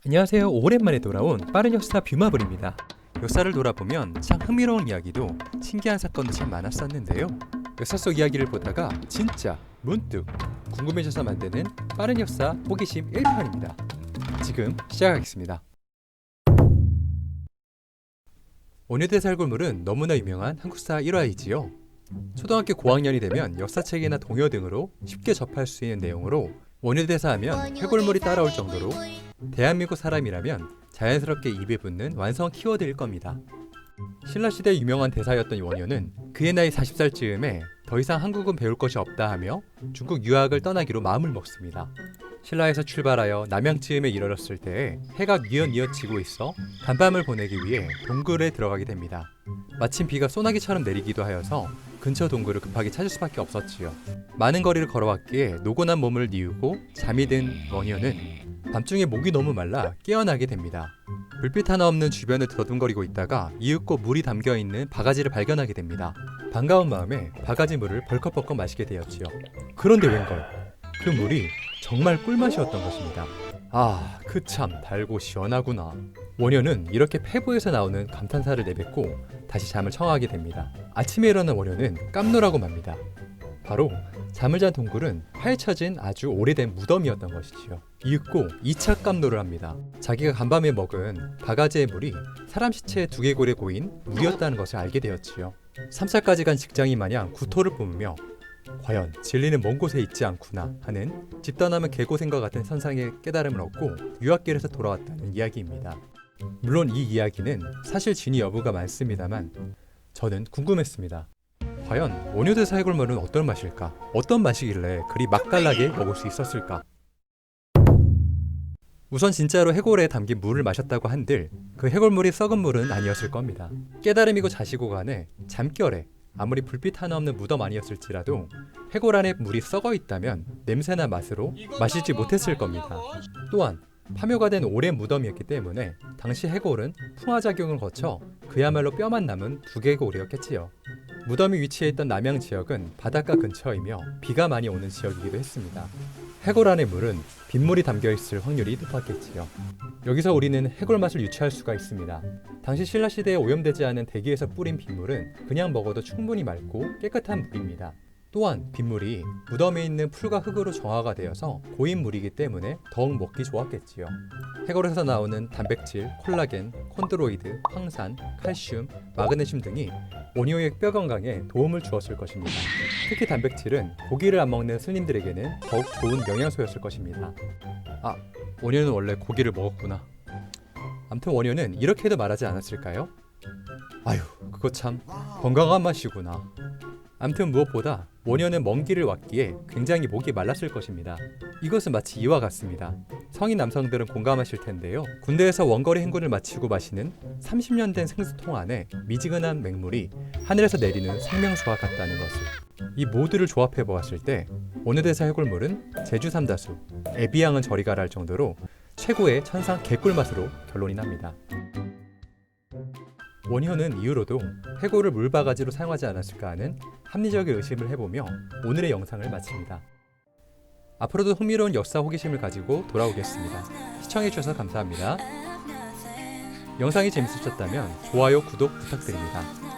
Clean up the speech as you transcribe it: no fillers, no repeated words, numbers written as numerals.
안녕하세요. 오랜만에 돌아온 빠른 역사 뷰마블입니다. 역사를 돌아보면 참 흥미로운 이야기도 신기한 사건도 참 많았었는데요. 역사 속 이야기를 보다가 진짜 문득 궁금해져서 만드는 빠른 역사 호기심 1편입니다. 지금 시작하겠습니다. 원효대살굴물은 너무나 유명한 한국사 일화이지요. 초등학교 고학년이 되면 역사책이나 동요 등으로 쉽게 접할 수 있는 내용으로 원효대사 하면 해골물이 따라올 정도로 대한민국 사람이라면 자연스럽게 입에 붙는 완성 키워드일 겁니다. 신라시대 유명한 대사였던 원효는 그의 나이 40살쯤에 더 이상 한국은 배울 것이 없다 하며 중국 유학을 떠나기로 마음을 먹습니다. 신라에서 출발하여 남양쯤에 이르렀을 때에 해가 뉘엿뉘엿 지고 있어 간밤을 보내기 위해 동굴에 들어가게 됩니다. 마침 비가 소나기처럼 내리기도 하여서 근처 동굴을 급하게 찾을 수밖에 없었지요. 많은 거리를 걸어왔기에 노곤한 몸을 뉘우고 잠이 든 원효는 밤중에 목이 너무 말라 깨어나게 됩니다. 불빛 하나 없는 주변을 더듬거리고 있다가 이윽고 물이 담겨있는 바가지를 발견하게 됩니다. 반가운 마음에 바가지 물을 벌컥벌컥 마시게 되었지요. 그런데 웬걸, 그 물이 정말 꿀맛이었던 것입니다. 아, 그 참 달고 시원하구나. 원효는 이렇게 폐부에서 나오는 감탄사를 내뱉고 다시 잠을 청하게 됩니다. 아침에 일어난 원효는 깜놀하고 맙니다. 바로 잠을 잔 동굴은 파헤쳐진 아주 오래된 무덤이었던 것이지요. 이윽고 2차 깜놀을 합니다. 자기가 간밤에 먹은 바가지의 물이 사람 시체 두개골에 고인 물이었다는 것을 알게 되었지요. 3차까지 간 직장인 마냥 구토를 뿜으며 과연 진리는 먼 곳에 있지 않구나 하는 집 떠나면 개고생과 같은 선상의 깨달음을 얻고 유학길에서 돌아왔다는 이야기입니다. 물론 이 이야기는 사실 진위 여부가 많습니다만 저는 궁금했습니다. 과연 원효대사 해골물은 어떤 맛일까? 어떤 맛이길래 그리 맛깔나게 먹을 수 있었을까? 우선 진짜로 해골에 담긴 물을 마셨다고 한들 그 해골물이 썩은 물은 아니었을 겁니다. 깨달음이고 자시고 간에 잠결에 아무리 불빛 하나 없는 무덤 아니었을지라도 해골 안에 물이 썩어 있다면 냄새나 맛으로 마시지 못했을 겁니다. 또한 파묘가 된 오랜 무덤이었기 때문에 당시 해골은 풍화작용을 거쳐 그야말로 뼈만 남은 두개골이었겠지요. 무덤이 위치해 있던 남양 지역은 바닷가 근처이며 비가 많이 오는 지역이기도 했습니다. 해골 안의 물은 빗물이 담겨있을 확률이 높았겠지요. 여기서 우리는 해골 맛을 유추할 수가 있습니다. 당시 신라시대에 오염되지 않은 대기에서 뿌린 빗물은 그냥 먹어도 충분히 맑고 깨끗한 물입니다. 또한 빗물이 무덤에 있는 풀과 흙으로 정화가 되어서 고인 물이기 때문에 더욱 먹기 좋았겠지요. 해골에서 나오는 단백질, 콜라겐, 콘드로이드, 황산, 칼슘, 마그네슘 등이 원효의 뼈 건강에 도움을 주었을 것입니다. 특히 단백질은 고기를 안 먹는 스님들에게는 더욱 좋은 영양소였을 것입니다. 아, 원효는 원래 고기를 먹었구나. 암튼 원효는 이렇게도 말하지 않았을까요? 아휴, 그거 참 건강한 맛이구나. 암튼 무엇보다 원효는 먼 길을 왔기에 굉장히 목이 말랐을 것입니다. 이것은 마치 이와 같습니다. 성인 남성들은 공감하실 텐데요. 군대에서 원거리 행군을 마치고 마시는 30년 된 생수통 안에 미지근한 맹물이 하늘에서 내리는 생명수와 같다는 것을. 이 모두를 조합해 보았을 때 원효대사 해골물은 제주 삼다수, 애비양은 저리 가라 할 정도로 최고의 천상 개꿀맛으로 결론이 납니다. 원효는 이후로도 해골을 물바가지로 사용하지 않았을까 하는 합리적인 의심을 해보며 오늘의 영상을 마칩니다. 앞으로도 흥미로운 역사 호기심을 가지고 돌아오겠습니다. 시청해주셔서 감사합니다. 영상이 재밌으셨다면 좋아요, 구독 부탁드립니다.